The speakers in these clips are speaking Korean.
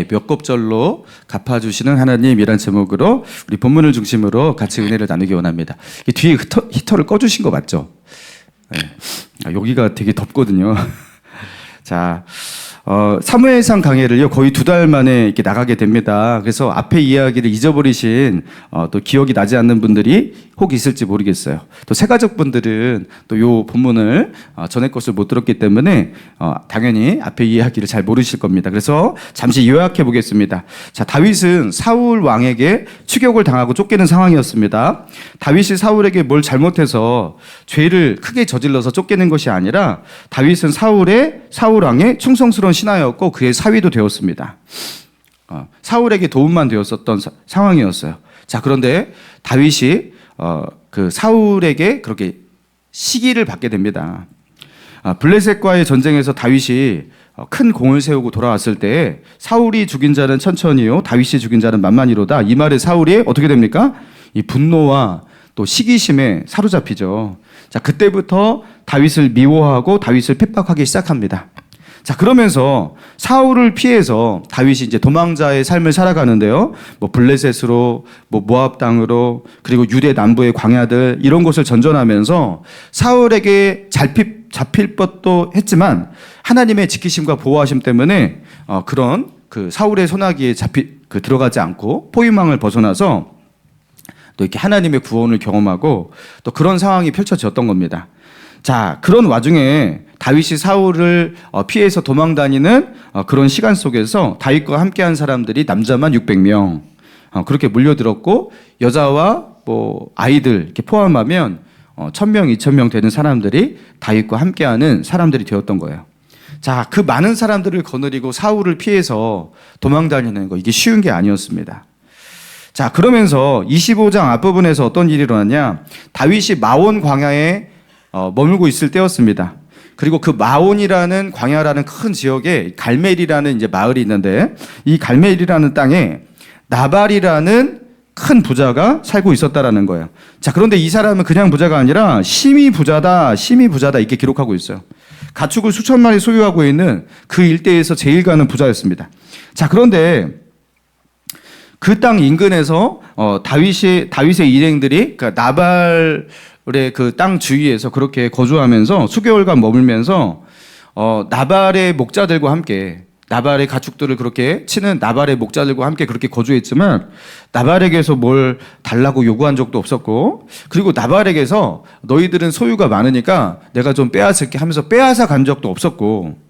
몇 kop절로 갚아주시는 하나님이란 제목으로 우리 본문을 중심으로 같이 은혜를 나누기 원합니다. 이 뒤에 히터를 꺼주신 거 맞죠? 네. 여기가 되게 덥거든요. 자, 사무엘상 강해를요 거의 2달 만에 이렇게 나가게 됩니다. 그래서 앞에 이야기를 잊어버리신 또 기억이 나지 않는 분들이 혹 있을지 모르겠어요. 또 새가족 분들은 또 요 본문을 전에 것을 못 들었기 때문에 당연히 앞에 이야기를 잘 모르실 겁니다. 그래서 잠시 요약해 보겠습니다. 자, 다윗은 사울 왕에게 추격을 당하고 쫓기는 상황이었습니다. 다윗이 사울에게 뭘 잘못해서 죄를 크게 저질러서 쫓기는 것이 아니라 다윗은 사울 왕의 충성스러운 신하였고 그의 사위도 되었습니다. 사울에게 도움만 되었었던 상황이었어요. 자, 그런데 다윗이 그 사울에게 그렇게 시기를 받게 됩니다. 블레셋과의 전쟁에서 다윗이 큰 공을 세우고 돌아왔을 때 사울이 죽인 자는 천천히요 다윗이 죽인 자는 만만히로다. 이 말에 사울이 어떻게 됩니까? 이 분노와 또 시기심에 사로잡히죠. 자, 그때부터 다윗을 미워하고 다윗을 핍박하기 시작합니다. 자, 그러면서 사울을 피해서 다윗이 이제 도망자의 삶을 살아가는데요. 뭐 블레셋으로, 뭐 모압 땅으로, 그리고 유대 남부의 광야들 이런 곳을 전전하면서 사울에게 잡힐 것도 했지만 하나님의 지키심과 보호하심 때문에 그런 그 사울의 소나기에 들어가지 않고 포위망을 벗어나서 또 이렇게 하나님의 구원을 경험하고 또 그런 상황이 펼쳐졌던 겁니다. 자, 그런 와중에 다윗이 사울을 피해서 도망다니는 그런 시간 속에서 다윗과 함께한 사람들이 남자만 600명 그렇게 몰려들었고 여자와 뭐 아이들 이렇게 포함하면 1000명, 2000명 되는 사람들이 다윗과 함께하는 사람들이 되었던 거예요. 자, 그 많은 사람들을 거느리고 사울을 피해서 도망다니는 거 이게 쉬운 게 아니었습니다. 자, 그러면서 25장 앞부분에서 어떤 일이 일어났냐? 다윗이 마온 광야에 머물고 있을 때였습니다. 그리고 그 마온이라는 광야라는 큰 지역에 갈멜이라는 이제 마을이 있는데 이 갈멜이라는 땅에 나발이라는 큰 부자가 살고 있었다라는 거예요. 자, 그런데 이 사람은 그냥 부자가 아니라 심히 부자다 이렇게 기록하고 있어요. 가축을 수천 마리 소유하고 있는 그 일대에서 제일 가는 부자였습니다. 자, 그런데 그 땅 인근에서 다윗의 일행들이 그러니까 나발의 그 땅 주위에서 그렇게 거주하면서 수개월간 머물면서 나발의 목자들과 함께 나발의 가축들을 그렇게 치는 나발의 목자들과 함께 그렇게 거주했지만 나발에게서 뭘 달라고 요구한 적도 없었고 그리고 나발에게서 너희들은 소유가 많으니까 내가 좀 빼앗을게 하면서 빼앗아 간 적도 없었고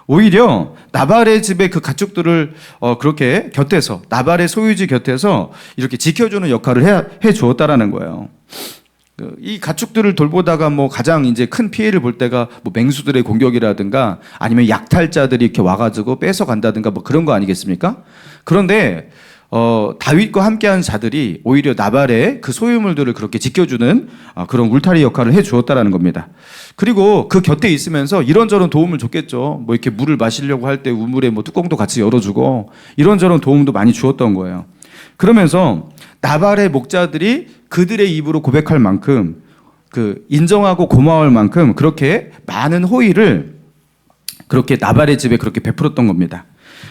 오히려 나발의 집에 그 가축들을 그렇게 곁에서 나발의 소유지 곁에서 이렇게 지켜주는 역할을 해 주었다라는 거예요. 이 가축들을 돌보다가 뭐 가장 이제 큰 피해를 볼 때가 뭐 맹수들의 공격이라든가 아니면 약탈자들이 이렇게 와가지고 뺏어 간다든가 뭐 그런 거 아니겠습니까? 그런데 다윗과 함께한 자들이 오히려 나발의 그 소유물들을 그렇게 지켜주는 그런 울타리 역할을 해 주었다라는 겁니다. 그리고 그 곁에 있으면서 이런저런 도움을 줬겠죠. 뭐 이렇게 물을 마시려고 할 때 우물에 뭐 뚜껑도 같이 열어주고 이런저런 도움도 많이 주었던 거예요. 그러면서 나발의 목자들이 그들의 입으로 고백할 만큼 그 인정하고 고마울 만큼 그렇게 많은 호의를 그렇게 나발의 집에 그렇게 베풀었던 겁니다.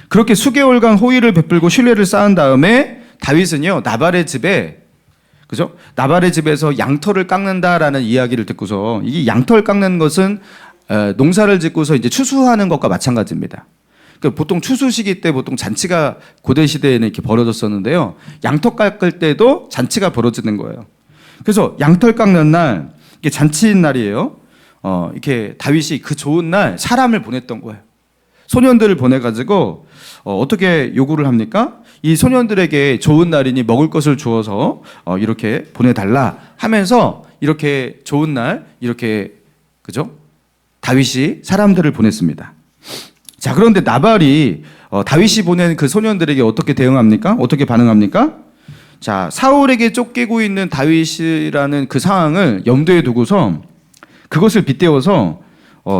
그렇게 수개월간 호의를 베풀고 신뢰를 쌓은 다음에 다윗은요 나발의 집에 그죠? 나발의 집에서 양털을 깎는다라는 이야기를 듣고서 이게 양털 깎는 것은 농사를 짓고서 이제 추수하는 것과 마찬가지입니다. 그러니까 보통 추수 시기 때 보통 잔치가 고대 시대에는 이렇게 벌어졌었는데요. 양털 깎을 때도 잔치가 벌어지는 거예요. 그래서 양털 깎는 날 이게 잔치인 날이에요. 이렇게 다윗이 그 좋은 날 사람을 보냈던 거예요. 소년들을 보내가지고 어떻게 요구를 합니까? 이 소년들에게 좋은 날이니 먹을 것을 주어서 이렇게 보내달라 하면서 이렇게 좋은 날 이렇게 그죠? 다윗이 사람들을 보냈습니다. 자, 그런데 나발이 다윗이 보낸 그 소년들에게 어떻게 대응합니까? 어떻게 반응합니까? 자, 사울에게 쫓기고 있는 다윗이라는 그 상황을 염두에 두고서 그것을 빗대어서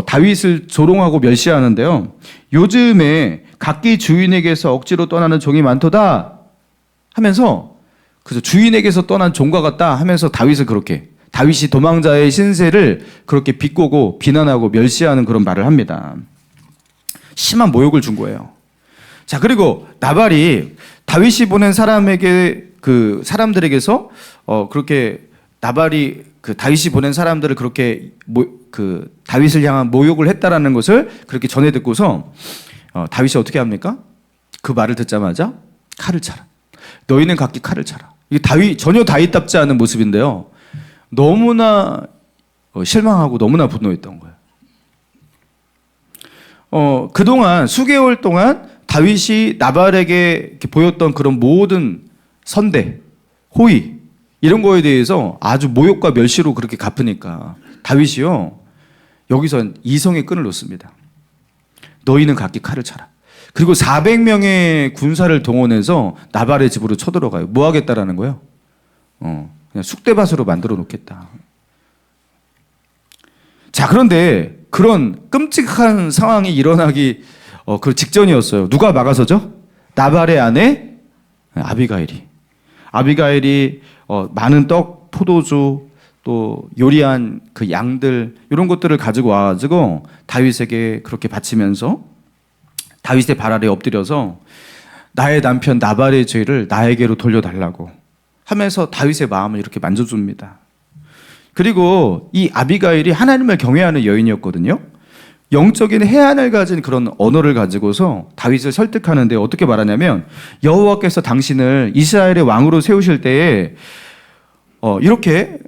다윗을 조롱하고 멸시하는데요. 요즘에 각기 주인에게서 억지로 떠나는 종이 많도다 하면서 그래서 주인에게서 떠난 종과 같다 하면서 다윗이 도망자의 신세를 그렇게 비꼬고 비난하고 멸시하는 그런 말을 합니다. 심한 모욕을 준 거예요. 자, 그리고 나발이 다윗이 보낸 사람에게 그 사람들에게서 그렇게 나발이 그 다윗이 보낸 사람들을 그렇게 그 다윗을 향한 모욕을 했다라는 것을 그렇게 전해 듣고서 다윗이 어떻게 합니까? 그 말을 듣자마자 칼을 차라. 너희는 각기 칼을 차라. 이게 전혀 다윗답지 않은 모습인데요. 너무나 실망하고 너무나 분노했던 거예요. 그동안 수개월 동안 다윗이 나발에게 이렇게 보였던 그런 모든 선대, 호의 이런 거에 대해서 아주 모욕과 멸시로 그렇게 갚으니까 다윗이요 여기서 이성의 끈을 놓습니다. 너희는 각기 칼을 차라. 그리고 400명의 군사를 동원해서 나발의 집으로 쳐들어가요. 뭐 하겠다라는 거예요? 그냥 쑥대밭으로 만들어 놓겠다. 자, 그런데 그런 끔찍한 상황이 일어나기 그 직전이었어요. 누가 막아서죠? 나발의 아내 아비가일이 많은 떡, 포도주, 또 요리한 그 양들 이런 것들을 가지고 와가지고 다윗에게 그렇게 바치면서 다윗의 발 아래 엎드려서 나의 남편 나발의 죄를 나에게로 돌려달라고 하면서 다윗의 마음을 이렇게 만져줍니다. 그리고 이 아비가일이 하나님을 경외하는 여인이었거든요. 영적인 해안을 가진 그런 언어를 가지고서 다윗을 설득하는데 어떻게 말하냐면 여호와께서 당신을 이스라엘의 왕으로 세우실 때에 이렇게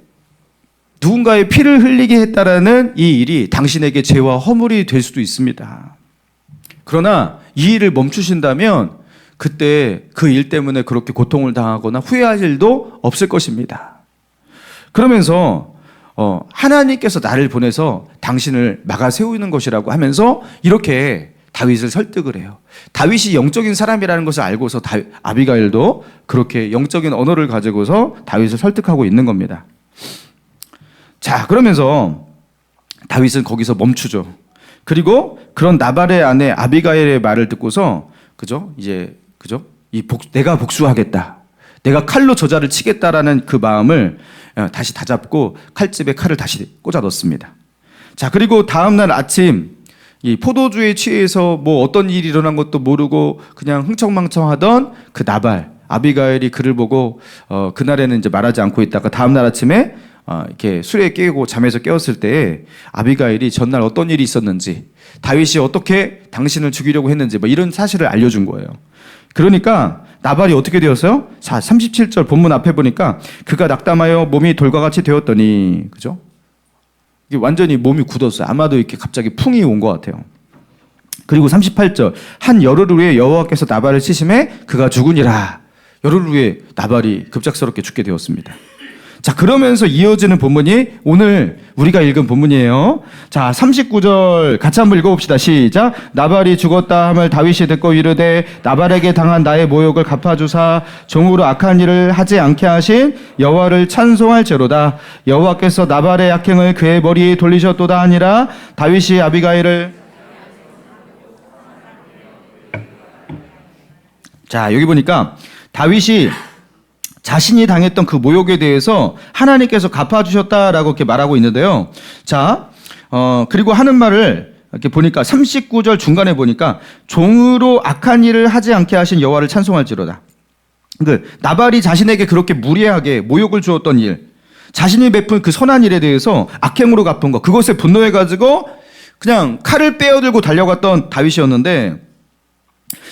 누군가의 피를 흘리게 했다라는 이 일이 당신에게 죄와 허물이 될 수도 있습니다. 그러나 이 일을 멈추신다면 그때 그 일 때문에 그렇게 고통을 당하거나 후회할 일도 없을 것입니다. 그러면서 하나님께서 나를 보내서 당신을 막아 세우는 것이라고 하면서 이렇게 다윗을 설득을 해요. 다윗이 영적인 사람이라는 것을 알고서 아비가일도 그렇게 영적인 언어를 가지고서 다윗을 설득하고 있는 겁니다. 자, 그러면서 다윗은 거기서 멈추죠. 그리고 그런 나발의 아내 아비가일의 말을 듣고서 내가 복수하겠다. 내가 칼로 저자를 치겠다라는 그 마음을 다시 다잡고 칼집에 칼을 다시 꽂아 넣습니다. 자, 그리고 다음날 아침 이 포도주에 취해서 뭐 어떤 일이 일어난 것도 모르고 그냥 흥청망청하던 그 나발 아비가일이 그를 보고 그날에는 이제 말하지 않고 있다가 다음날 아침에 이렇게 술에 깨고 잠에서 깨었을 때 아비가일이 전날 어떤 일이 있었는지 다윗이 어떻게 당신을 죽이려고 했는지 뭐 이런 사실을 알려준 거예요. 그러니까 나발이 어떻게 되었어요? 자, 37절 본문 앞에 보니까 그가 낙담하여 몸이 돌과 같이 되었더니, 그죠? 이게 완전히 몸이 굳었어요. 아마도 이렇게 갑자기 풍이 온 것 같아요. 그리고 38절 한 열흘 후에 여호와께서 나발을 치심해 그가 죽으니라. 열흘 후에 나발이 급작스럽게 죽게 되었습니다. 자, 그러면서 이어지는 본문이 오늘 우리가 읽은 본문이에요. 자, 39절 같이 한번 읽어봅시다. 시작. 나발이 죽었다 함을 다윗이 듣고 이르되 나발에게 당한 나의 모욕을 갚아주사 종으로 악한 일을 하지 않게 하신 여호와를 찬송할지로다. 여호와께서 나발의 악행을 그의 머리에 돌리셨도다 하니라. 다윗이 아비가일을 자, 여기 보니까 다윗이 자신이 당했던 그 모욕에 대해서 하나님께서 갚아주셨다라고 이렇게 말하고 있는데요. 자, 그리고 하는 말을 이렇게 보니까 39절 중간에 보니까 종으로 악한 일을 하지 않게 하신 여호와를 찬송할지로다. 나발이 자신에게 그렇게 무례하게 모욕을 주었던 일, 자신이 베푼 그 선한 일에 대해서 악행으로 갚은 것, 그것에 분노해가지고 그냥 칼을 빼어들고 달려갔던 다윗이었는데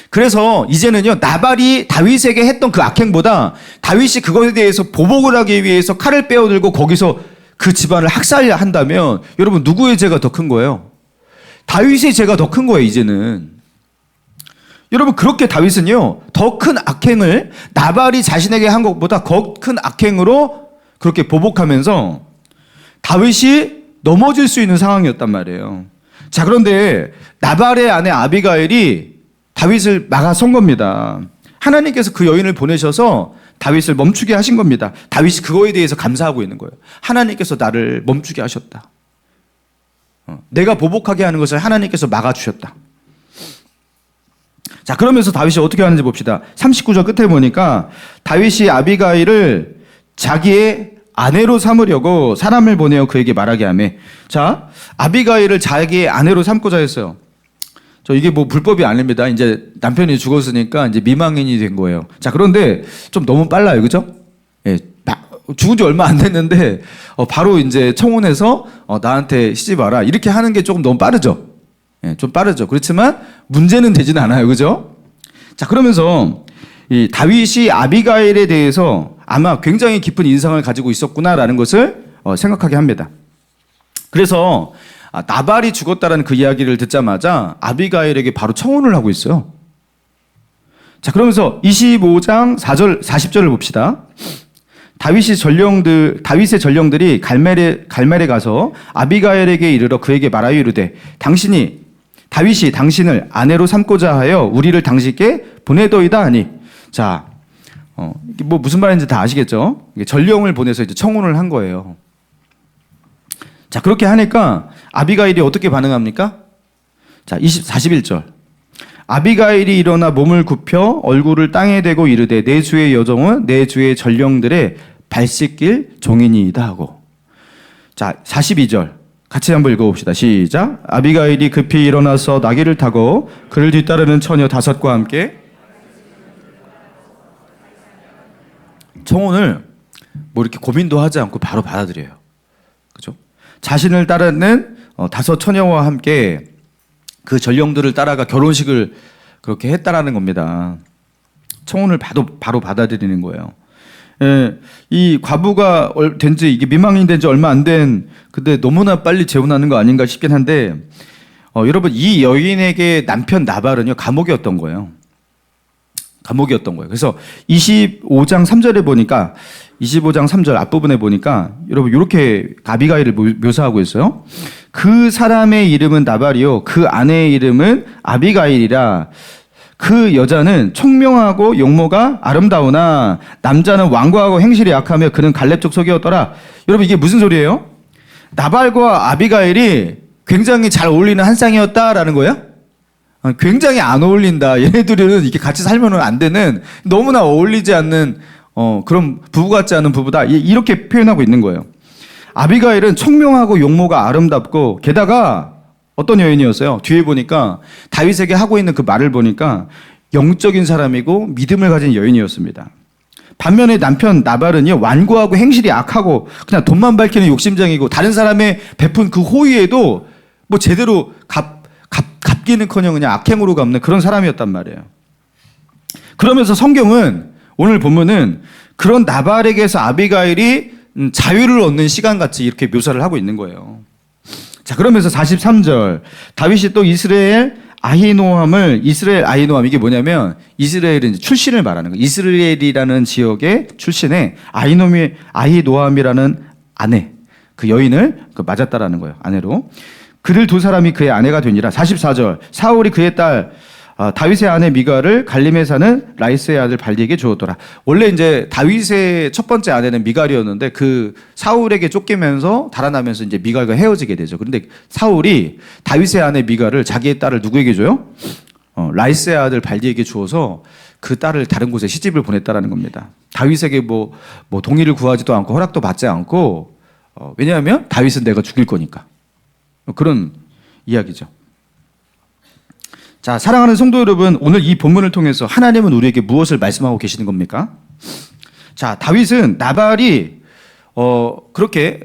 그래서 이제는요 나발이 다윗에게 했던 그 악행보다 다윗이 그것에 대해서 보복을 하기 위해서 칼을 빼어들고 거기서 그 집안을 학살한다면 여러분 누구의 죄가 더 큰 거예요? 다윗의 죄가 더 큰 거예요. 이제는 여러분 그렇게 다윗은요 더 큰 악행을 나발이 자신에게 한 것보다 더 큰 악행으로 그렇게 보복하면서 다윗이 넘어질 수 있는 상황이었단 말이에요. 자, 그런데 나발의 아내 아비가일이 다윗을 막아선 겁니다. 하나님께서 그 여인을 보내셔서 다윗을 멈추게 하신 겁니다. 다윗이 그거에 대해서 감사하고 있는 거예요. 하나님께서 나를 멈추게 하셨다. 내가 보복하게 하는 것을 하나님께서 막아주셨다. 자, 그러면서 다윗이 어떻게 하는지 봅시다. 39절 끝에 보니까 다윗이 아비가일을 자기의 아내로 삼으려고 사람을 보내어 그에게 말하게 하며, 자, 아비가일을 자기의 아내로 삼고자 했어요. 저 이게 뭐 불법이 아닙니다. 이제 남편이 죽었으니까 이제 미망인이 된 거예요. 자, 그런데 좀 너무 빨라요. 그죠? 예. 죽은 지 얼마 안 됐는데, 바로 이제 청혼해서, 나한테 시집 와라. 이렇게 하는 게 조금 너무 빠르죠? 예, 좀 빠르죠. 그렇지만 문제는 되지는 않아요. 그죠? 자, 그러면서 이 다윗이 아비가일에 대해서 아마 굉장히 깊은 인상을 가지고 있었구나라는 것을 생각하게 합니다. 그래서 나발이 죽었다라는 그 이야기를 듣자마자 아비가일에게 바로 청혼을 하고 있어요. 자, 그러면서 25장 4절, 40절을 봅시다. 다윗의 전령들이 갈멜에 가서 아비가일에게 이르러 그에게 말하여 이르되 다윗이 당신을 아내로 삼고자 하여 우리를 당신께 보내더이다 하니. 자, 이게 뭐 무슨 말인지 다 아시겠죠? 전령을 보내서 이제 청혼을 한 거예요. 자, 그렇게 하니까 아비가일이 어떻게 반응합니까? 자, 41절. 아비가일이 일어나 몸을 굽혀 얼굴을 땅에 대고 이르되 내 주의 여종은 내 주의 전령들의 발 씻길 종이니이다 하고. 자, 42절 같이 한번 읽어봅시다. 시작. 아비가일이 급히 일어나서 나귀를 타고 그를 뒤따르는 처녀 5과 함께 청혼을 뭐 이렇게 고민도 하지 않고 바로 받아들여요. 그죠? 자신을 따르는 5 처녀와 함께 그 전령들을 따라가 결혼식을 그렇게 했다라는 겁니다. 청혼을 바로 받아들이는 거예요. 예, 이 과부가 된지 이게 미망인 된지 얼마 안 된 근데 너무나 빨리 재혼하는 거 아닌가 싶긴 한데 여러분 이 여인에게 남편 나발은요 감옥이었던 거예요. 감옥이었던 거예요. 그래서 25장 3절에 보니까 25장 3절 앞부분에 보니까 여러분 이렇게 아비가일을 묘사하고 있어요. 그 사람의 이름은 나발이요 그 아내의 이름은 아비가일이라. 그 여자는 총명하고 용모가 아름다우나 남자는 완고하고 행실이 약하며 그는 갈렙 족속이었더라. 여러분 이게 무슨 소리예요? 나발과 아비가일이 굉장히 잘 어울리는 한 쌍이었다라는 거예요? 굉장히 안 어울린다. 얘네들은 이렇게 같이 살면 안 되는 너무나 어울리지 않는 그런 부부 같지 않은 부부다. 이렇게 표현하고 있는 거예요. 아비가일은 총명하고 용모가 아름답고 게다가 어떤 여인이었어요? 뒤에 보니까 다윗에게 하고 있는 그 말을 보니까 영적인 사람이고 믿음을 가진 여인이었습니다. 반면에 남편 나발은요 완고하고 행실이 악하고 그냥 돈만 밝히는 욕심쟁이고 다른 사람의 베푼 그 호의에도 뭐 제대로 갚기는커녕 그냥 악행으로 갚는 그런 사람이었단 말이에요. 그러면서 성경은 오늘 본문은 그런 나발에게서 아비가일이 자유를 얻는 시간같이 이렇게 묘사를 하고 있는 거예요. 자, 그러면서 43절 다윗이 또 이스라엘 아히노함 이게 뭐냐면 이스라엘은 출신을 말하는 거예요. 이스라엘이라는 지역의 출신에 아히노함이라는 아내 그 여인을 맞았다라는 거예요. 아내로. 그들 두 사람이 그의 아내가 되니라. 44절 사울이 그의 딸 다윗의 아내 미갈을 갈림에 사는 라이스의 아들 발디에게 주었더라. 원래 이제 다윗의 첫 번째 아내는 미갈이었는데 그 사울에게 쫓기면서 달아나면서 이제 미갈과 헤어지게 되죠. 그런데 사울이 다윗의 아내 미갈을 자기의 딸을 누구에게 줘요? 라이스의 아들 발디에게 주어서 그 딸을 다른 곳에 시집을 보냈다라는 겁니다. 다윗에게 뭐 동의를 구하지도 않고 허락도 받지 않고 왜냐하면 다윗은 내가 죽일 거니까. 그런 이야기죠. 자, 사랑하는 성도 여러분, 오늘 이 본문을 통해서 하나님은 우리에게 무엇을 말씀하고 계시는 겁니까? 자, 다윗은 나발이 그렇게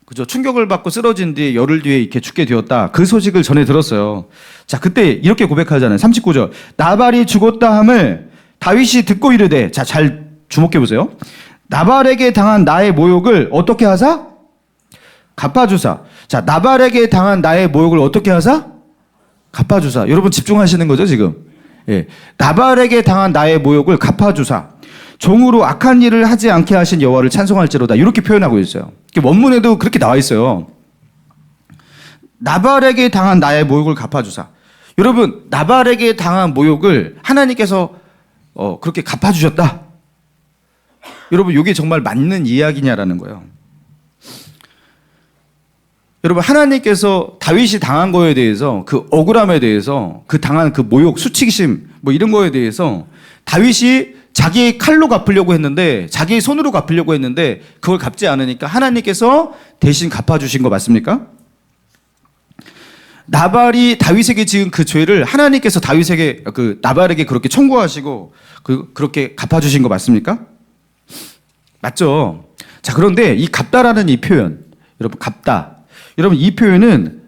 그죠 충격을 받고 쓰러진 뒤에 열흘 뒤에 이렇게 죽게 되었다. 그 소식을 전해 들었어요. 자, 그때 이렇게 고백하잖아요. 39절. 나발이 죽었다 함을 다윗이 듣고 이르되, 자, 잘 주목해 보세요. 나발에게 당한 나의 모욕을 어떻게 하사? 갚아주사. 자, 나발에게 당한 나의 모욕을 어떻게 하사? 갚아주사. 여러분 집중하시는 거죠 지금? 예. 나발에게 당한 나의 모욕을 갚아주사. 종으로 악한 일을 하지 않게 하신 여호와를 찬송할지로다. 이렇게 표현하고 있어요. 원문에도 그렇게 나와 있어요. 나발에게 당한 나의 모욕을 갚아주사. 여러분 나발에게 당한 모욕을 하나님께서 그렇게 갚아주셨다. 여러분 이게 정말 맞는 이야기냐라는 거예요. 여러분 하나님께서 다윗이 당한 거에 대해서 그 억울함에 대해서 그 당한 그 모욕, 수치심 뭐 이런 거에 대해서 다윗이 자기의 칼로 갚으려고 했는데 자기의 손으로 갚으려고 했는데 그걸 갚지 않으니까 하나님께서 대신 갚아주신 거 맞습니까? 나발이 다윗에게 지은 그 죄를 하나님께서 다윗에게 나발에게 그렇게 청구하시고 그렇게 갚아주신 거 맞습니까? 맞죠? 자, 그런데 이 갚다라는 이 표현, 여러분 갚다, 여러분 이 표현은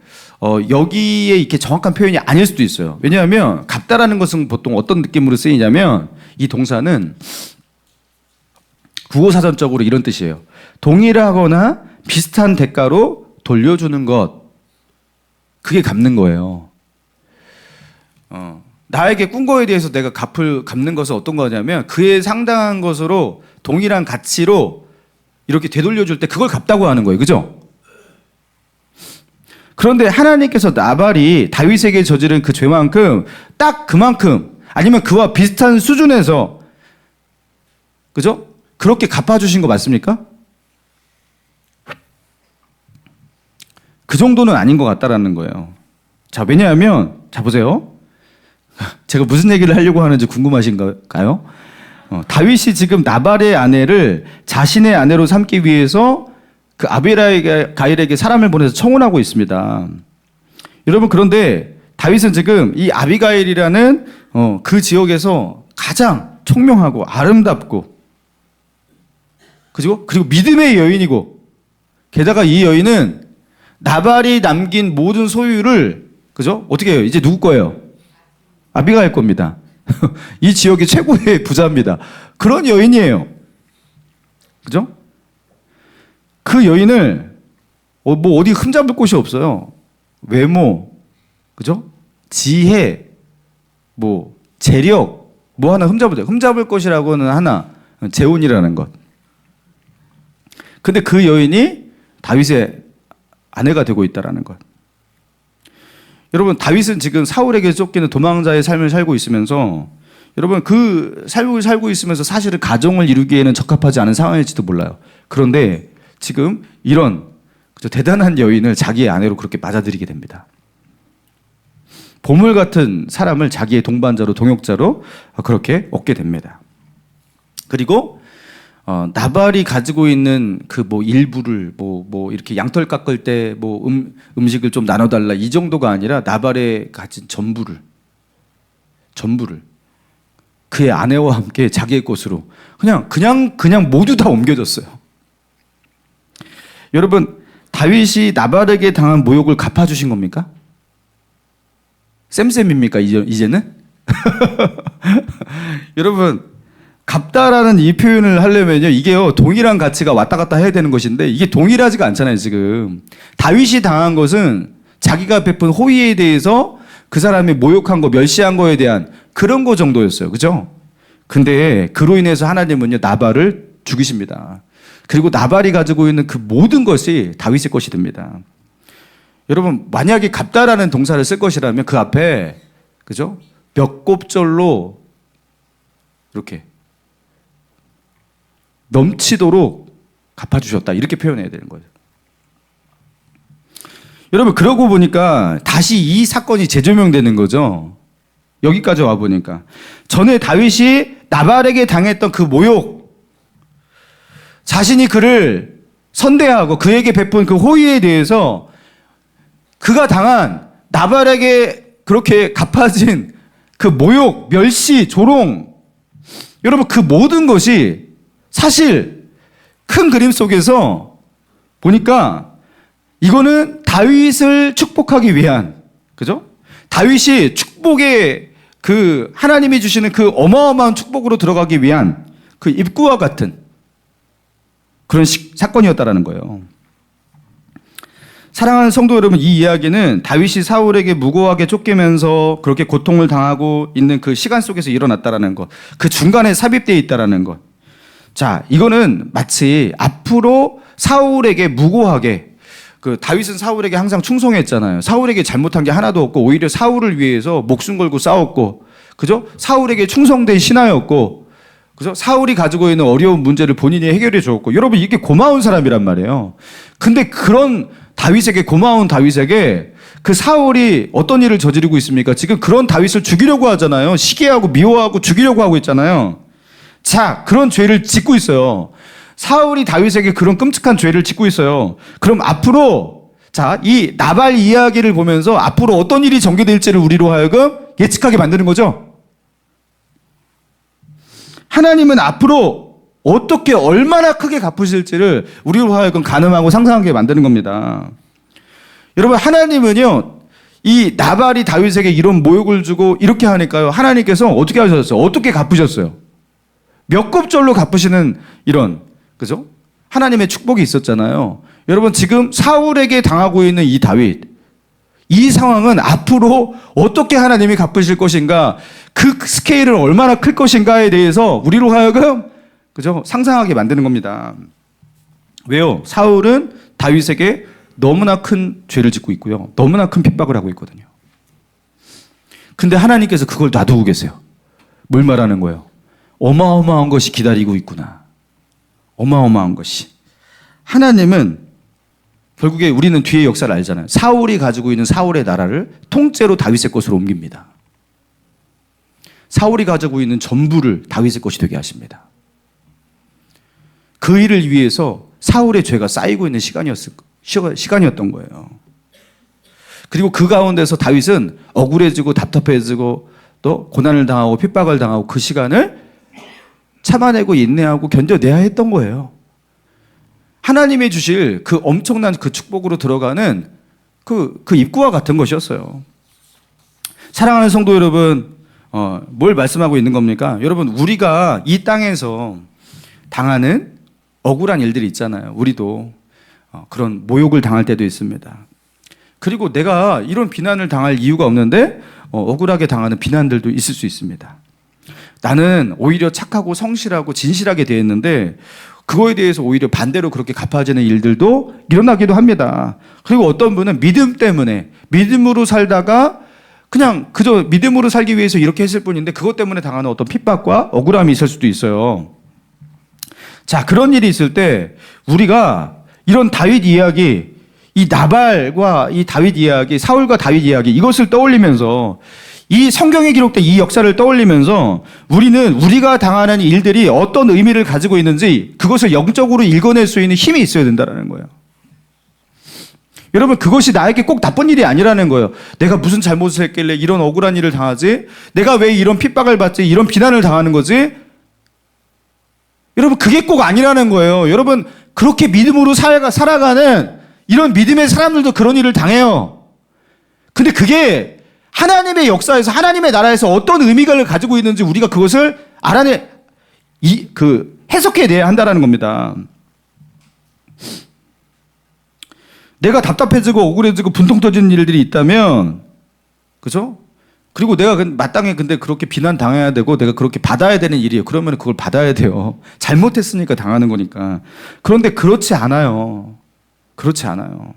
여기에 이렇게 정확한 표현이 아닐 수도 있어요. 왜냐하면 갚다라는 것은 보통 어떤 느낌으로 쓰이냐면 이 동사는 국어사전적으로 이런 뜻이에요. 동일하거나 비슷한 대가로 돌려주는 것. 그게 갚는 거예요. 나에게 꾼 거에 대해서 내가 갚는 것은 어떤 거냐면 그에 상당한 것으로 동일한 가치로 이렇게 되돌려줄 때 그걸 갚다고 하는 거예요. 그죠? 그런데 하나님께서 나발이 다윗에게 저지른 그 죄만큼 딱 그만큼 아니면 그와 비슷한 수준에서 그죠? 그렇게 갚아주신 거 맞습니까? 그 정도는 아닌 것 같다라는 거예요. 자, 왜냐하면 자 보세요. 제가 무슨 얘기를 하려고 하는지 궁금하신가요? 다윗이 지금 나발의 아내를 자신의 아내로 삼기 위해서 그 아비가일에게 사람을 보내서 청혼하고 있습니다. 여러분, 그런데 다윗은 지금 이 아비가일이라는 그 지역에서 가장 총명하고 아름답고 그리고 믿음의 여인이고 게다가 이 여인은 나발이 남긴 모든 소유를 그죠? 어떻게 해요? 이제 누구 거예요? 아비가일 겁니다. 이 지역의 최고의 부자입니다. 그런 여인이에요. 그죠? 그 여인을 뭐 어디 흠잡을 곳이 없어요. 외모, 그죠? 지혜, 뭐 재력, 뭐 하나 흠잡을 것이라고는 하나 재혼이라는 것. 근데 그 여인이 다윗의 아내가 되고 있다라는 것. 여러분, 다윗은 지금 사울에게 쫓기는 도망자의 삶을 살고 있으면서 여러분 그 삶을 살고 있으면서 사실은 가정을 이루기에는 적합하지 않은 상황일지도 몰라요. 그런데 지금 이런 대단한 여인을 자기의 아내로 그렇게 맞아들이게 됩니다. 보물 같은 사람을 자기의 동반자로 동역자로 그렇게 얻게 됩니다. 그리고 나발이 가지고 있는 그 뭐 일부를 뭐 이렇게 양털 깎을 때 뭐 음식을 좀 나눠달라 이 정도가 아니라 나발의 가진 전부를 그의 아내와 함께 자기의 것으로 그냥 모두 다 옮겨졌어요. 여러분, 다윗이 나발에게 당한 모욕을 갚아주신 겁니까? 쌤입니까 이제는? 여러분, 갚다라는 이 표현을 하려면요, 이게요 동일한 가치가 왔다 갔다 해야 되는 것인데 이게 동일하지가 않잖아요. 지금 다윗이 당한 것은 자기가 베푼 호의에 대해서 그 사람이 모욕한 거, 멸시한 거에 대한 그런 거 정도였어요. 그죠? 근데 그로 인해서 하나님은요 나발을 죽이십니다. 그리고 나발이 가지고 있는 그 모든 것이 다윗의 것이 됩니다. 여러분, 만약에 갚다라는 동사를 쓸 것이라면 그 앞에 그죠? 몇 곱절로 이렇게 넘치도록 갚아주셨다 이렇게 표현해야 되는 거예요. 여러분, 그러고 보니까 다시 이 사건이 재조명되는 거죠. 여기까지 와보니까 전에 다윗이 나발에게 당했던 그 모욕, 자신이 그를 선대하고 그에게 베푼 그 호의에 대해서 그가 당한 나발에게 그렇게 갚아진 그 모욕, 멸시, 조롱, 여러분 그 모든 것이 사실 큰 그림 속에서 보니까 이거는 다윗을 축복하기 위한, 그죠? 다윗이 축복의 그 하나님이 주시는 그 어마어마한 축복으로 들어가기 위한 그 입구와 같은 그런 사건이었다라는 거예요. 사랑하는 성도 여러분, 이 이야기는 다윗이 사울에게 무고하게 쫓기면서 그렇게 고통을 당하고 있는 그 시간 속에서 일어났다라는 것, 그 중간에 삽입되어 있다라는 것. 자, 이거는 마치 앞으로 사울에게 무고하게, 그 다윗은 사울에게 항상 충성했잖아요. 사울에게 잘못한 게 하나도 없고 오히려 사울을 위해서 목숨 걸고 싸웠고, 그죠? 사울에게 충성된 신하였고, 그죠? 사울이 가지고 있는 어려운 문제를 본인이 해결해 줬고, 여러분 이게 고마운 사람이란 말이에요. 근데 그런 다윗에게, 고마운 다윗에게 그 사울이 어떤 일을 저지르고 있습니까? 지금 그런 다윗을 죽이려고 하잖아요. 시기하고 미워하고 죽이려고 하고 있잖아요. 자, 그런 죄를 짓고 있어요. 사울이 다윗에게 그런 끔찍한 죄를 짓고 있어요. 그럼 앞으로 자, 이 나발 이야기를 보면서 앞으로 어떤 일이 전개될지를 우리로 하여금 예측하게 만드는 거죠. 하나님은 앞으로 어떻게 얼마나 크게 갚으실지를 우리로 하여금 가늠하고 상상하게 만드는 겁니다. 여러분, 하나님은요, 이 나발이 다윗에게 이런 모욕을 주고 이렇게 하니까요, 하나님께서 어떻게 하셨어요? 어떻게 갚으셨어요? 몇 곱절로 갚으시는 이런, 그죠? 하나님의 축복이 있었잖아요. 여러분, 지금 사울에게 당하고 있는 이 다윗, 이 상황은 앞으로 어떻게 하나님이 갚으실 것인가, 그 스케일은 얼마나 클 것인가에 대해서 우리로 하여금, 그죠? 상상하게 만드는 겁니다. 왜요? 사울은 다윗에게 너무나 큰 죄를 짓고 있고요. 너무나 큰 핍박을 하고 있거든요. 근데 하나님께서 그걸 놔두고 계세요. 뭘 말하는 거예요? 어마어마한 것이 기다리고 있구나. 어마어마한 것이. 하나님은 결국에 우리는 뒤의 역사를 알잖아요. 사울이 가지고 있는 사울의 나라를 통째로 다윗의 것으로 옮깁니다. 사울이 가지고 있는 전부를 다윗의 것이 되게 하십니다. 그 일을 위해서 사울의 죄가 쌓이고 있는 시간이었던 거예요. 그리고 그 가운데서 다윗은 억울해지고 답답해지고 또 고난을 당하고 핍박을 당하고 그 시간을 참아내고 인내하고 견뎌내야 했던 거예요. 하나님이 주실 그 엄청난 그 축복으로 들어가는 그 입구와 같은 것이었어요. 사랑하는 성도 여러분, 뭘 말씀하고 있는 겁니까? 여러분, 우리가 이 땅에서 당하는 억울한 일들이 있잖아요. 우리도 그런 모욕을 당할 때도 있습니다. 그리고 내가 이런 비난을 당할 이유가 없는데 억울하게 당하는 비난들도 있을 수 있습니다. 나는 오히려 착하고 성실하고 진실하게 되었는데 그거에 대해서 오히려 반대로 그렇게 갚아지는 일들도 일어나기도 합니다. 그리고 어떤 분은 믿음 때문에 믿음으로 살다가 그냥 그저 믿음으로 살기 위해서 이렇게 했을 뿐인데 그것 때문에 당하는 어떤 핍박과 억울함이 있을 수도 있어요. 자, 그런 일이 있을 때 우리가 이런 다윗 이야기, 이 나발과 이 다윗 이야기, 사울과 다윗 이야기 이것을 떠올리면서 이 성경에 기록된 이 역사를 떠올리면서 우리는 우리가 당하는 일들이 어떤 의미를 가지고 있는지 그것을 영적으로 읽어낼 수 있는 힘이 있어야 된다는 거예요. 여러분, 그것이 나에게 꼭 나쁜 일이 아니라는 거예요. 내가 무슨 잘못을 했길래 이런 억울한 일을 당하지? 내가 왜 이런 핍박을 받지? 이런 비난을 당하는 거지? 여러분, 그게 꼭 아니라는 거예요. 여러분, 그렇게 믿음으로 살아가는 이런 믿음의 사람들도 그런 일을 당해요. 근데 그게 하나님의 역사에서 하나님의 나라에서 어떤 의미를 가지고 있는지 우리가 그것을 해석해내야 한다는 겁니다. 내가 답답해지고 억울해지고 분통 터지는 일들이 있다면, 그죠? 그리고 내가 마땅히 근데 그렇게 비난 당해야 되고 내가 그렇게 받아야 되는 일이에요. 그러면 그걸 받아야 돼요. 잘못했으니까 당하는 거니까. 그런데 그렇지 않아요. 그렇지 않아요.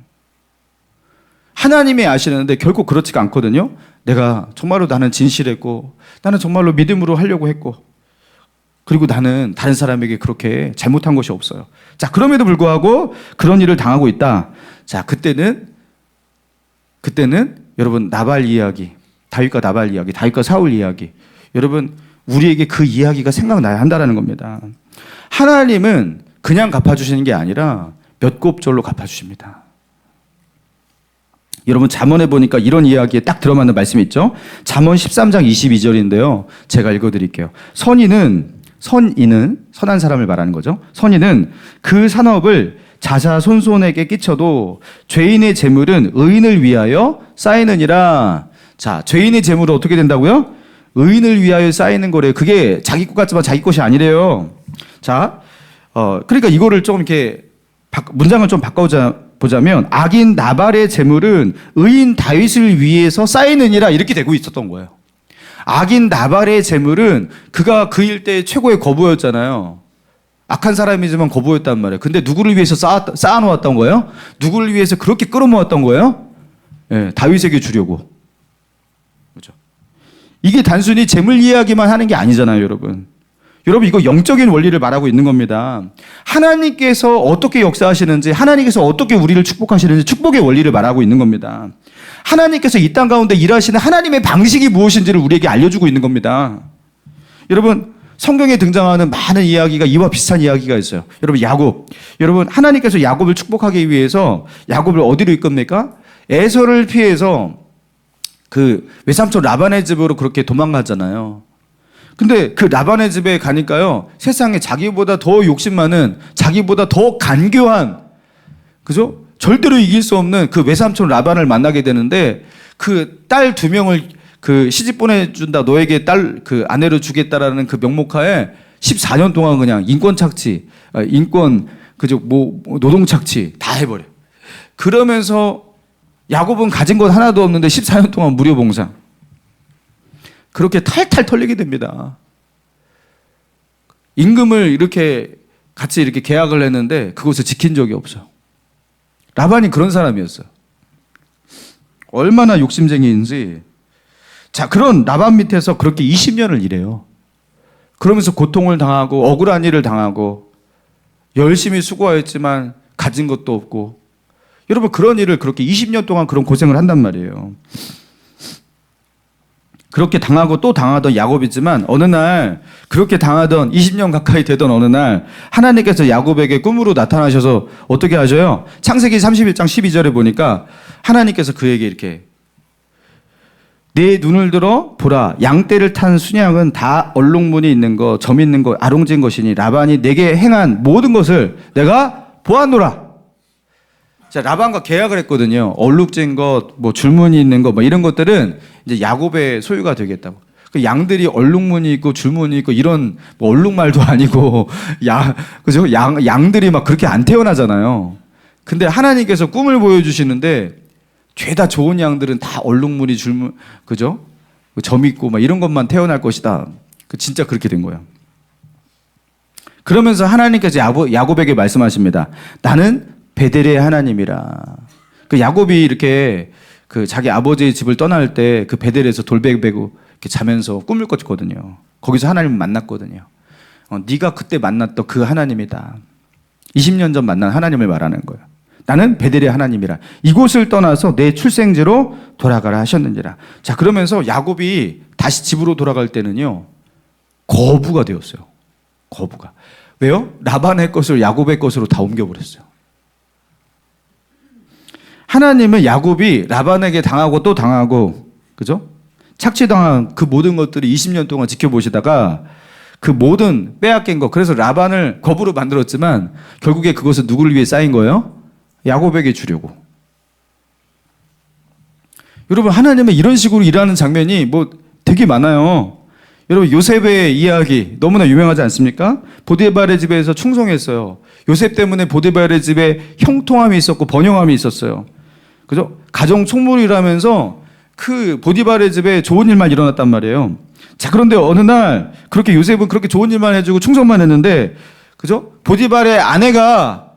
하나님이 아시는데 결코 그렇지가 않거든요. 내가 정말로 나는 진실했고 나는 정말로 믿음으로 하려고 했고 그리고 나는 다른 사람에게 그렇게 잘못한 것이 없어요. 자, 그럼에도 불구하고 그런 일을 당하고 있다. 자, 그때는 여러분 나발 이야기, 다윗과 나발 이야기, 다윗과 사울 이야기, 여러분 우리에게 그 이야기가 생각나야 한다는 겁니다. 하나님은 그냥 갚아주시는 게 아니라 몇 곱절로 갚아주십니다. 여러분, 잠언에 보니까 이런 이야기에 딱 들어맞는 말씀이 있죠. 잠언 13장 22절인데요. 제가 읽어드릴게요. 선인은 선한 사람을 말하는 거죠. 선인은 그 산업을 자자손손에게 끼쳐도 죄인의 재물은 의인을 위하여 쌓이느니라. 자, 죄인의 재물은 어떻게 된다고요? 의인을 위하여 쌓이는 거래요. 그게 자기 것 같지만 자기 것이 아니래요. 자, 그러니까 이거를 좀 이렇게 문장을 좀 바꿔보자면 악인 나발의 재물은 의인 다윗을 위해서 쌓이느니라 이렇게 되고 있었던 거예요. 악인 나발의 재물은 그가 그 일대의 최고의 거부였잖아요. 악한 사람이지만 거부였단 말이에요. 근데 누구를 위해서 쌓아놓았던 거예요? 누구를 위해서 그렇게 끌어모았던 거예요? 네, 다윗에게 주려고. 그렇죠? 이게 단순히 재물 이야기만 하는 게 아니잖아요, 여러분. 여러분, 이거 영적인 원리를 말하고 있는 겁니다. 하나님께서 어떻게 역사하시는지, 하나님께서 어떻게 우리를 축복하시는지 축복의 원리를 말하고 있는 겁니다. 하나님께서 이 땅 가운데 일하시는 하나님의 방식이 무엇인지를 우리에게 알려주고 있는 겁니다. 여러분, 성경에 등장하는 많은 이야기가 이와 비슷한 이야기가 있어요. 여러분 야곱. 여러분 하나님께서 야곱을 축복하기 위해서 야곱을 어디로 이끕니까? 에서를 피해서 그 외삼촌 라반의 집으로 그렇게 도망가잖아요. 근데 그 라반의 집에 가니까요. 세상에 자기보다 더 욕심 많은 자기보다 더 간교한 그죠? 절대로 이길 수 없는 그 외삼촌 라반을 만나게 되는데 그 딸 2명을 그 시집 보내준다 너에게 딸 그 아내로 주겠다라는 그 명목하에 14년 동안 그냥 인권 착취, 인권 그죠 뭐 노동 착취 다 해버려. 그러면서 야곱은 가진 것 하나도 없는데 14년 동안 무료 봉사. 그렇게 탈탈 털리게 됩니다. 임금을 이렇게 같이 이렇게 계약을 했는데 그것을 지킨 적이 없어요. 라반이 그런 사람이었어요. 얼마나 욕심쟁이인지. 자, 그런 라반 밑에서 그렇게 20년을 일해요. 그러면서 고통을 당하고 억울한 일을 당하고 열심히 수고하였지만 가진 것도 없고 여러분 그런 일을 그렇게 20년 동안 그런 고생을 한단 말이에요. 그렇게 당하고 또 당하던 야곱이지만 어느 날 그렇게 당하던 20년 가까이 되던 어느 날 하나님께서 야곱에게 꿈으로 나타나셔서 어떻게 하셔요? 창세기 31장 12절에 보니까 하나님께서 그에게 이렇게 내 눈을 들어 보라 양떼를 탄 순양은 다 얼룩무늬 있는 거 점 있는 거 아롱진 것이니 라반이 내게 행한 모든 것을 내가 보았노라. 자, 라반과 계약을 했거든요. 얼룩진 것, 뭐 줄무늬 있는 거, 뭐 이런 것들은 이제 야곱의 소유가 되겠다고. 그 양들이 얼룩무늬 있고 줄무늬 있고 이런 뭐 얼룩말도 아니고 그죠? 양들이 막 그렇게 안 태어나잖아요. 근데 하나님께서 꿈을 보여주시는데 죄다 좋은 양들은 다 얼룩무늬 그죠? 점 있고 막 이런 것만 태어날 것이다. 진짜 그렇게 된 거예요. 그러면서 하나님께서 야곱에게 말씀하십니다. 나는 베델의 하나님이라. 그 야곱이 이렇게 그 자기 아버지의 집을 떠날 때 그 베델에서 돌베개 베고 이렇게 자면서 꿈을 꿨거든요. 거기서 하나님을 만났거든요. 네가 그때 만났던 그 하나님이다. 20년 전 만난 하나님을 말하는 거예요. 나는 베델의 하나님이라. 이곳을 떠나서 내 출생지로 돌아가라 하셨느니라. 자, 그러면서 야곱이 다시 집으로 돌아갈 때는요. 거부가 되었어요. 거부가. 왜요? 라반의 것을 야곱의 것으로 다 옮겨버렸어요. 하나님은 야곱이 라반에게 당하고 또 당하고, 그죠? 착취당한 그 모든 것들을 20년 동안 지켜보시다가 그 모든 빼앗긴 것, 그래서 라반을 거부로 만들었지만 결국에 그것은 누구를 위해 쌓인 거예요? 야곱에게 주려고. 여러분, 하나님은 이런 식으로 일하는 장면이 뭐 되게 많아요. 여러분, 요셉의 이야기 너무나 유명하지 않습니까? 보디발의 집에서 충성했어요. 요셉 때문에 보디발의 집에 형통함이 있었고 번영함이 있었어요. 그죠? 가정 총무이라면서 그 보디발의 집에 좋은 일만 일어났단 말이에요. 자, 그런데 어느 날 그렇게 요셉은 그렇게 좋은 일만 해주고 충성만 했는데, 그죠? 보디발의 아내가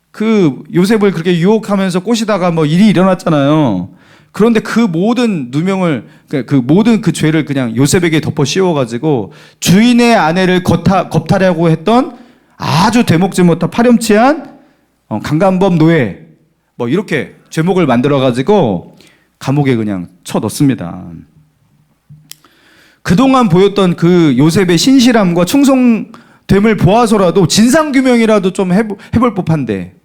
그 요셉을 그렇게 유혹하면서 꼬시다가 뭐 일이 일어났잖아요. 그런데 그 모든 누명을, 그 모든 그 죄를 그냥 요셉에게 덮어 씌워가지고 주인의 아내를 겁탈하고 했던 아주 되먹지 못한 파렴치한 강간범 노예, 뭐 이렇게 죄목을 만들어가지고 감옥에 그냥 쳐 넣습니다. 그동안 보였던 그 요셉의 신실함과 충성됨을 보아서라도 진상규명이라도 좀 해볼 법한데,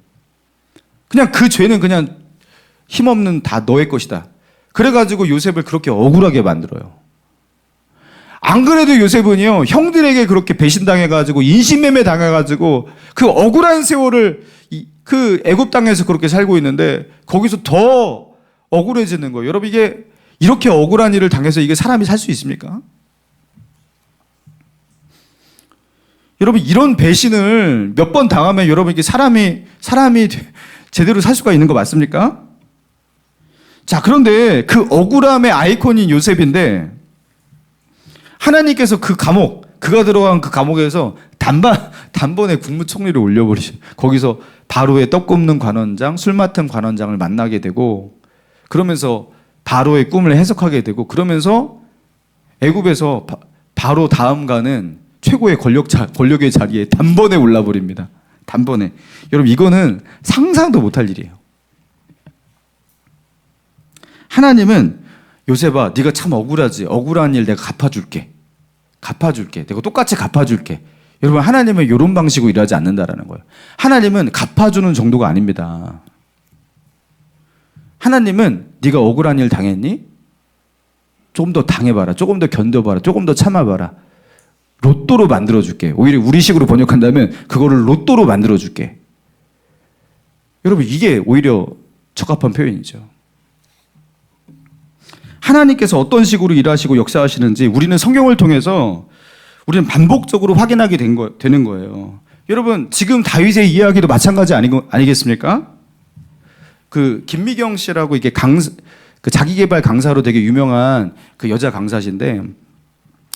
그냥 그 죄는 그냥 힘없는 다 너의 것이다. 그래가지고 요셉을 그렇게 억울하게 만들어요. 안 그래도 요셉은요, 형들에게 그렇게 배신당해가지고 인신매매 당해가지고 그 억울한 세월을 그 애굽 땅에서 그렇게 살고 있는데 거기서 더 억울해지는 거예요. 여러분, 이게 이렇게 억울한 일을 당해서 이게 사람이 살 수 있습니까? 여러분, 이런 배신을 몇 번 당하면 여러분 이게 사람이 제대로 살 수가 있는 거 맞습니까? 자, 그런데 그 억울함의 아이콘인 요셉인데 하나님께서 그 감옥, 그가 들어간 그 감옥에서 단번에 국무총리를 올려버리죠. 거기서 바로의 떡 굽는 관원장, 술 맡은 관원장을 만나게 되고, 그러면서 바로의 꿈을 해석하게 되고, 그러면서 애굽에서 바로 다음 가는 최고의 권력의 자리에 단번에 올라버립니다. 단번에. 여러분, 이거는 상상도 못할 일이에요. 하나님은 요셉아, 네가 참 억울하지. 억울한 일 내가 갚아줄게. 갚아줄게. 내가 똑같이 갚아줄게. 여러분, 하나님은 이런 방식으로 일하지 않는다라는 거예요. 하나님은 갚아주는 정도가 아닙니다. 하나님은 네가 억울한 일 당했니? 조금 더 당해봐라. 조금 더 견뎌봐라. 조금 더 참아봐라. 로또로 만들어줄게. 오히려 우리식으로 번역한다면 그거를 로또로 만들어줄게. 여러분, 이게 오히려 적합한 표현이죠. 하나님께서 어떤 식으로 일하시고 역사하시는지 우리는 성경을 통해서 우리는 반복적으로 확인하게 되는 거예요. 여러분, 지금 다윗의 이야기도 마찬가지 아니겠습니까? 그 김미경 씨라고 이게 그 자기개발 강사로 되게 유명한 그 여자 강사신데,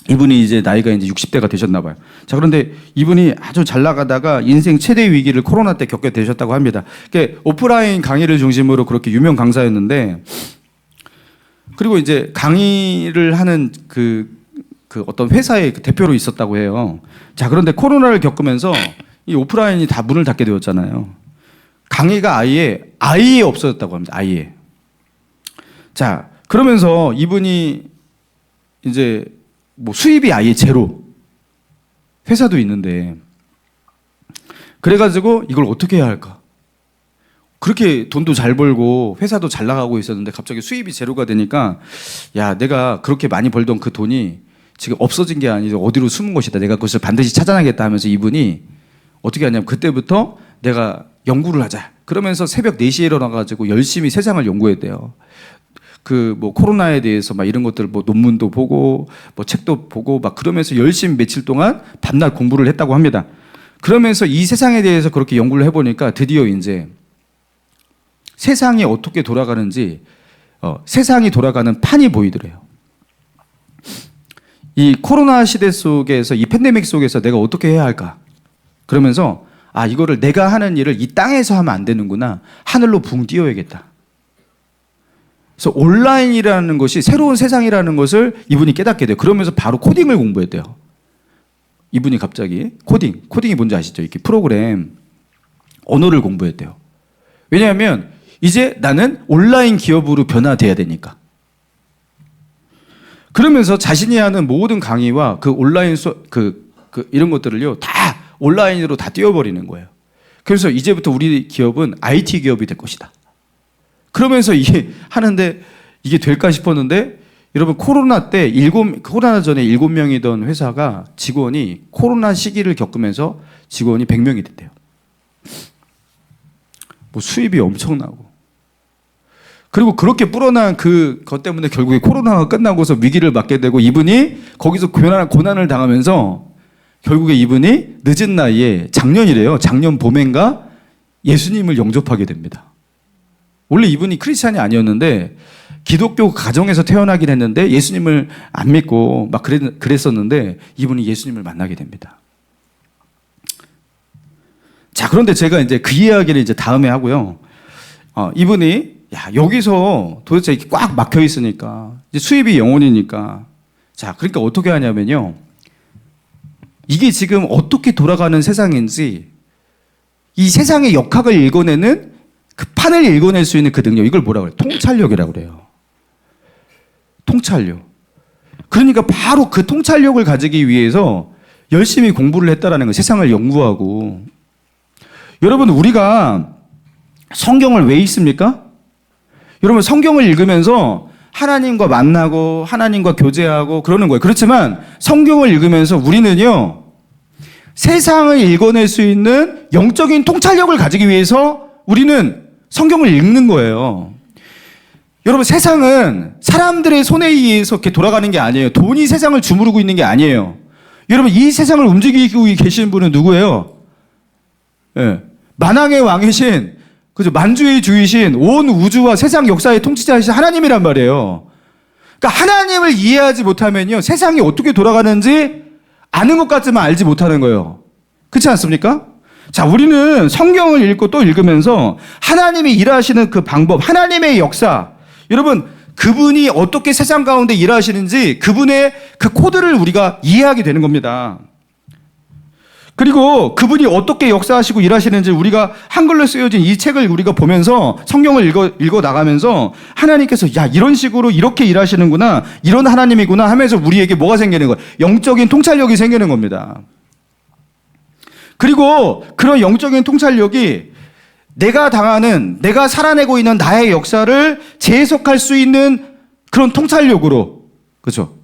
이분이 이제 나이가 이제 60대가 되셨나 봐요. 자, 그런데 이분이 아주 잘 나가다가 인생 최대 위기를 코로나 때 겪게 되셨다고 합니다. 그러니까 오프라인 강의를 중심으로 그렇게 유명 강사였는데, 그리고 이제 강의를 하는 그 어떤 회사의 그 대표로 있었다고 해요. 자, 그런데 코로나를 겪으면서 이 오프라인이 다 문을 닫게 되었잖아요. 강의가 아예 없어졌다고 합니다. 아예. 자, 그러면서 이분이 이제 뭐 수입이 아예 제로. 회사도 있는데. 그래가지고 이걸 어떻게 해야 할까? 그렇게 돈도 잘 벌고 회사도 잘 나가고 있었는데 갑자기 수입이 제로가 되니까, 야, 내가 그렇게 많이 벌던 그 돈이 지금 없어진 게 아니라 어디로 숨은 것이다. 내가 그것을 반드시 찾아내겠다 하면서 이분이 어떻게 하냐면 그때부터 내가 연구를 하자. 그러면서 새벽 4시에 일어나가지고 열심히 세상을 연구했대요. 그 뭐 코로나에 대해서 막 이런 것들 뭐 논문도 보고 뭐 책도 보고 막 그러면서 열심히 며칠 동안 밤낮 공부를 했다고 합니다. 그러면서 이 세상에 대해서 그렇게 연구를 해보니까 드디어 이제 세상이 어떻게 돌아가는지, 세상이 돌아가는 판이 보이더래요. 이 코로나 시대 속에서, 이 팬데믹 속에서 내가 어떻게 해야 할까? 그러면서 이거를 내가 하는 일을 이 땅에서 하면 안 되는구나. 하늘로 붕 띄워야겠다. 그래서 온라인이라는 것이 새로운 세상이라는 것을 이분이 깨닫게 돼요. 그러면서 바로 코딩을 공부했대요. 이분이 갑자기 코딩이 뭔지 아시죠? 이렇게 프로그램 언어를 공부했대요. 왜냐하면 이제 나는 온라인 기업으로 변화돼야 되니까. 그러면서 자신이 하는 모든 강의와 그 온라인 이런 것들을요, 다 온라인으로 다 띄워버리는 거예요. 그래서 이제부터 우리 기업은 IT 기업이 될 것이다. 그러면서 이게 하는데 이게 될까 싶었는데, 여러분, 코로나 전에 7명이던 회사가 직원이 코로나 시기를 겪으면서 직원이 100명이 됐대요. 뭐 수입이 엄청나고. 그리고 그렇게 불어난 그것 때문에 결국에 코로나가 끝나고서 위기를 맞게 되고, 이분이 거기서 고난을 당하면서 결국에 이분이 늦은 나이에 작년 봄엔가 예수님을 영접하게 됩니다. 원래 이분이 크리스찬이 아니었는데 기독교 가정에서 태어나긴 했는데 예수님을 안 믿고 막 그랬었는데 이분이 예수님을 만나게 됩니다. 자, 그런데 제가 이제 그 이야기를 이제 다음에 하고요. 이분이 여기서 도대체 이렇게 꽉 막혀 있으니까 이제 수입이 영원이니까, 자, 그러니까 어떻게 하냐면요. 이게 지금 어떻게 돌아가는 세상인지 이 세상의 역학을 읽어내는 그 판을 읽어낼 수 있는 그 능력, 이걸 뭐라고 그래요? 통찰력이라고 그래요. 통찰력. 그러니까 바로 그 통찰력을 가지기 위해서 열심히 공부를 했다라는 거예요. 세상을 연구하고. 여러분, 우리가 성경을 왜 읽습니까? 여러분, 성경을 읽으면서 하나님과 만나고 하나님과 교제하고 그러는 거예요. 그렇지만 성경을 읽으면서 우리는요, 세상을 읽어낼 수 있는 영적인 통찰력을 가지기 위해서 우리는 성경을 읽는 거예요. 여러분, 세상은 사람들의 손에 의해서 이렇게 돌아가는 게 아니에요. 돈이 세상을 주무르고 있는 게 아니에요. 여러분, 이 세상을 움직이고 계신 분은 누구예요? 예. 만왕의 왕이신, 그죠? 만주의 주이신, 온 우주와 세상 역사의 통치자이신 하나님이란 말이에요. 그러니까 하나님을 이해하지 못하면요, 세상이 어떻게 돌아가는지 아는 것 같지만 알지 못하는 거예요. 그렇지 않습니까? 자, 우리는 성경을 읽고 또 읽으면서 하나님이 일하시는 그 방법, 하나님의 역사, 여러분, 그분이 어떻게 세상 가운데 일하시는지 그분의 그 코드를 우리가 이해하게 되는 겁니다. 그리고 그분이 어떻게 역사하시고 일하시는지 우리가 한글로 쓰여진 이 책을 우리가 보면서 성경을 읽어 나가면서 하나님께서 야, 이런 식으로 이렇게 일하시는구나, 이런 하나님이구나 하면서 우리에게 뭐가 생기는 거예요? 영적인 통찰력이 생기는 겁니다. 그리고 그런 영적인 통찰력이 내가 살아내고 있는 나의 역사를 재해석할 수 있는 그런 통찰력으로, 그죠?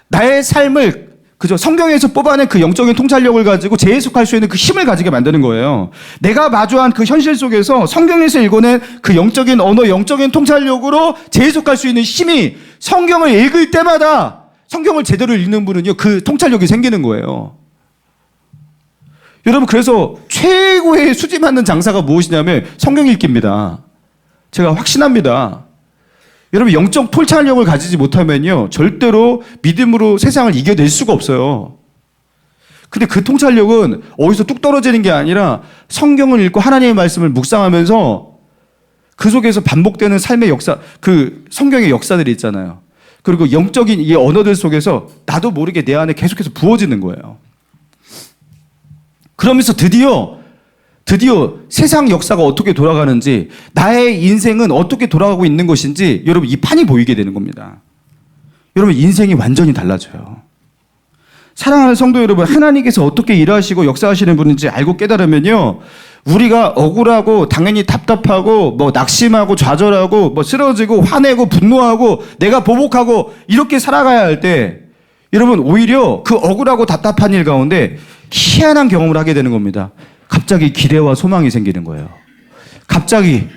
나의 삶을, 그죠? 성경에서 뽑아낸 그 영적인 통찰력을 가지고 재해석할 수 있는 그 힘을 가지게 만드는 거예요. 내가 마주한 그 현실 속에서 성경에서 읽어낸 그 영적인 언어, 영적인 통찰력으로 재해석할 수 있는 힘이 성경을 읽을 때마다 성경을 제대로 읽는 분은요, 그 통찰력이 생기는 거예요. 여러분, 그래서 최고의 수지 맞는 장사가 무엇이냐면 성경 읽기입니다. 제가 확신합니다. 여러분, 영적 통찰력을 가지지 못하면요, 절대로 믿음으로 세상을 이겨낼 수가 없어요. 근데 그 통찰력은 어디서 뚝 떨어지는 게 아니라 성경을 읽고 하나님의 말씀을 묵상하면서 그 속에서 반복되는 삶의 역사, 그 성경의 역사들이 있잖아요. 그리고 영적인 이 언어들 속에서 나도 모르게 내 안에 계속해서 부어지는 거예요. 그러면서 드디어 세상 역사가 어떻게 돌아가는지, 나의 인생은 어떻게 돌아가고 있는 것인지 여러분 이 판이 보이게 되는 겁니다. 여러분 인생이 완전히 달라져요. 사랑하는 성도 여러분, 하나님께서 어떻게 일하시고 역사하시는 분인지 알고 깨달으면요, 우리가 억울하고 당연히 답답하고 뭐 낙심하고 좌절하고 뭐 쓰러지고 화내고 분노하고 내가 보복하고 이렇게 살아가야 할 때 여러분 오히려 그 억울하고 답답한 일 가운데 희한한 경험을 하게 되는 겁니다. 갑자기 기대와 소망이 생기는 거예요. 갑자기.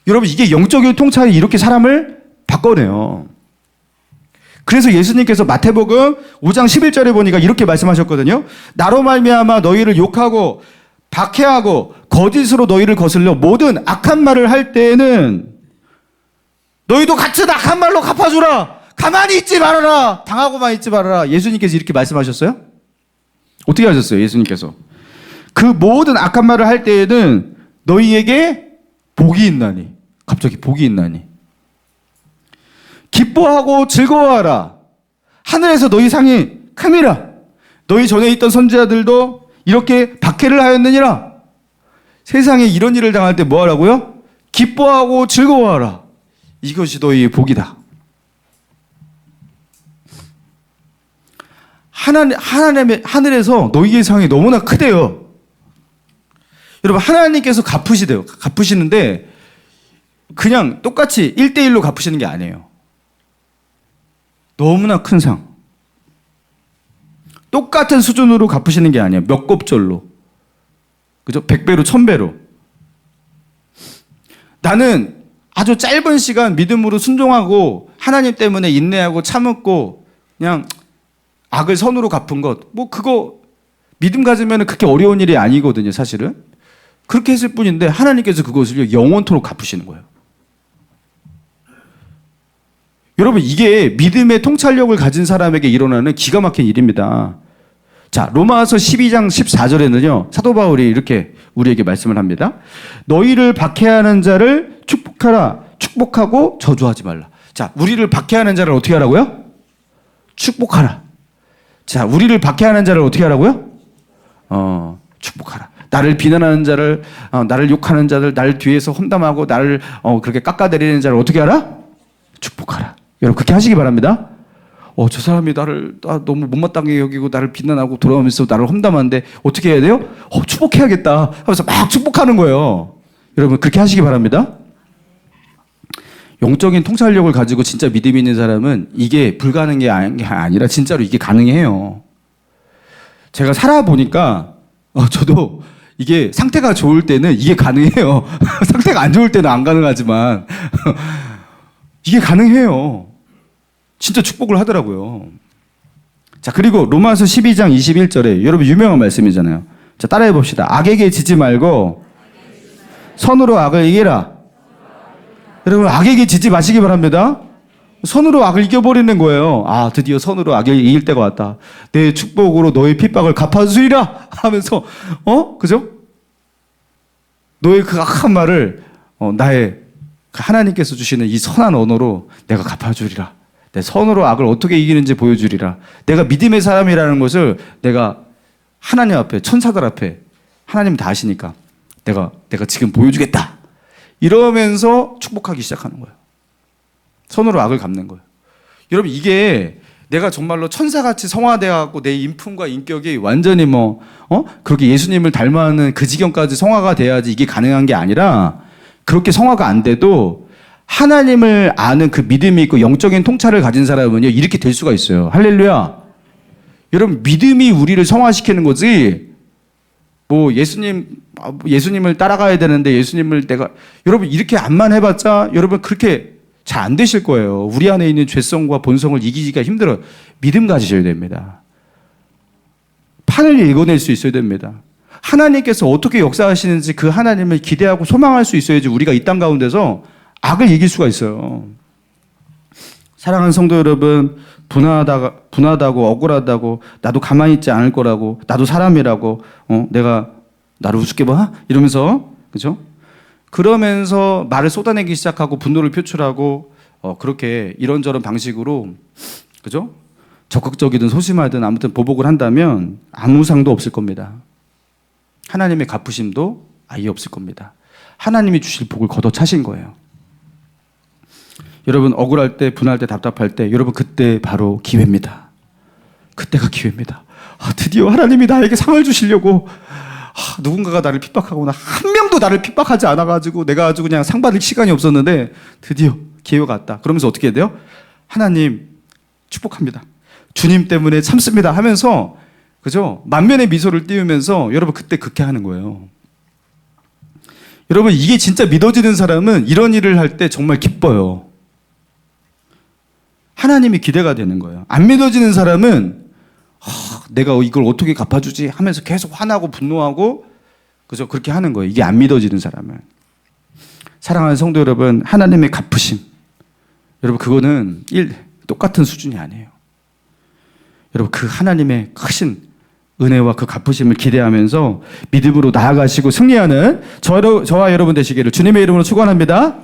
여러분 이게 영적인 통찰이 이렇게 사람을 바꿔내요. 그래서 예수님께서 마태복음 5장 11절에 보니까 이렇게 말씀하셨거든요. 나로 말미암아 너희를 욕하고 박해하고 거짓으로 너희를 거슬려 모든 악한 말을 할 때에는 너희도 같은 악한 말로 갚아주라. 가만히 있지 말아라. 당하고만 있지 말아라. 예수님께서 이렇게 말씀하셨어요? 어떻게 하셨어요? 예수님께서 그 모든 악한 말을 할 때에는 너희에게 복이 있나니. 갑자기 복이 있나니. 기뻐하고 즐거워하라. 하늘에서 너희 상이 큼이라. 너희 전에 있던 선지자들도 이렇게 박해를 하였느니라. 세상에 이런 일을 당할 때 뭐 하라고요? 기뻐하고 즐거워하라. 이것이 너희의 복이다. 하나님의 하늘에서 너희의 상이 너무나 크대요. 여러분 하나님께서 갚으시대요. 갚으시는데 그냥 똑같이 1대1로 갚으시는 게 아니에요. 너무나 큰 상. 똑같은 수준으로 갚으시는 게 아니에요. 몇 곱절로. 그죠? 100배로 1000배로. 나는 아주 짧은 시간 믿음으로 순종하고 하나님 때문에 인내하고 참았고 그냥 악을 선으로 갚은 것. 뭐 그거 믿음 가지면 그렇게 어려운 일이 아니거든요, 사실은. 그렇게 했을 뿐인데 하나님께서 그것을 영원토록 갚으시는 거예요. 여러분 이게 믿음의 통찰력을 가진 사람에게 일어나는 기가 막힌 일입니다. 자, 로마서 12장 14절에는요. 사도 바울이 이렇게 우리에게 말씀을 합니다. 너희를 박해하는 자를 축복하라. 축복하고 저주하지 말라. 자, 우리를 박해하는 자를 어떻게 하라고요? 축복하라. 자, 우리를 박해하는 자를 어떻게 하라고요? 축복하라. 나를 비난하는 자를, 나를 욕하는 자들, 나를 뒤에서 험담하고 나를 그렇게 깎아내리는 자를 어떻게 하라? 축복하라. 여러분 그렇게 하시기 바랍니다. 저 사람이 나를 너무 못마땅하게 여기고 나를 비난하고 돌아오면서 나를 험담하는데 어떻게 해야 돼요? 축복해야겠다 하면서 막 축복하는 거예요. 여러분 그렇게 하시기 바랍니다. 영적인 통찰력을 가지고 진짜 믿음이 있는 사람은 이게 불가능한 게 아니라 진짜로 이게 가능해요. 제가 살아보니까 저도 이게 상태가 좋을 때는 이게 가능해요. 상태가 안 좋을 때는 안 가능하지만 이게 가능해요. 진짜 축복을 하더라고요. 자, 그리고 로마서 12장 21절에 여러분 유명한 말씀이잖아요. 자, 따라해 봅시다. 악에게 지지 말고 선으로 악을 이기라. 여러분 악에게 지지 마시기 바랍니다. 선으로 악을 이겨버리는 거예요. 드디어 선으로 악을 이길 때가 왔다. 내 축복으로 너의 핍박을 갚아주리라 하면서 그죠? 너의 그 악한 말을 나의 하나님께서 주시는 이 선한 언어로 내가 갚아주리라. 내 선으로 악을 어떻게 이기는지 보여주리라. 내가 믿음의 사람이라는 것을 내가 하나님 앞에, 천사들 앞에 하나님 다 아시니까 내가 지금 보여주겠다. 이러면서 축복하기 시작하는 거예요. 손으로 악을 갚는 거예요. 여러분, 이게 내가 정말로 천사같이 성화되어갖고 내 인품과 인격이 완전히 그렇게 예수님을 닮아하는 그 지경까지 성화가 돼야지 이게 가능한 게 아니라, 그렇게 성화가 안 돼도 하나님을 아는 그 믿음이 있고 영적인 통찰을 가진 사람은요, 이렇게 될 수가 있어요. 할렐루야. 여러분, 믿음이 우리를 성화시키는 거지, 예수님을 따라가야 되는데 여러분, 이렇게 암만 해봤자 여러분 그렇게 잘 안 되실 거예요. 우리 안에 있는 죄성과 본성을 이기기가 힘들어요. 믿음 가지셔야 됩니다. 판을 읽어낼 수 있어야 됩니다. 하나님께서 어떻게 역사하시는지 그 하나님을 기대하고 소망할 수 있어야지 우리가 이 땅 가운데서 악을 이길 수가 있어요. 사랑하는 성도 여러분, 분하다고 억울하다고, 나도 가만히 있지 않을 거라고, 나도 사람이라고, 내가 나를 우습게 봐? 이러면서, 그죠? 그러면서 말을 쏟아내기 시작하고 분노를 표출하고, 그렇게 이런저런 방식으로, 그죠? 적극적이든 소심하든 아무튼 보복을 한다면 아무 상도 없을 겁니다. 하나님의 갚으심도 아예 없을 겁니다. 하나님이 주실 복을 걷어차신 거예요. 여러분, 억울할 때, 분할 때, 답답할 때, 여러분, 그때 바로 기회입니다. 그때가 기회입니다. 드디어 하나님이 나에게 상을 주시려고, 누군가가 나를 핍박하거나 한 명도 나를 핍박하지 않아가지고 내가 아주 그냥 상 받을 시간이 없었는데 드디어 기회가 왔다. 그러면서 어떻게 해야 돼요? 하나님 축복합니다. 주님 때문에 참습니다 하면서, 그죠? 만면의 미소를 띄우면서 여러분 그때 극회하는 거예요. 여러분, 이게 진짜 믿어지는 사람은 이런 일을 할 때 정말 기뻐요. 하나님이 기대가 되는 거예요. 안 믿어지는 사람은 내가 이걸 어떻게 갚아주지 하면서 계속 화나고 분노하고, 그죠? 그렇게 하는 거예요. 이게 안 믿어지는 사람은. 사랑하는 성도 여러분, 하나님의 갚으심, 여러분 그거는 똑같은 수준이 아니에요. 여러분, 그 하나님의 크신 은혜와 그 갚으심을 기대하면서 믿음으로 나아가시고 승리하는 저와 여러분 되시기를 주님의 이름으로 축원합니다.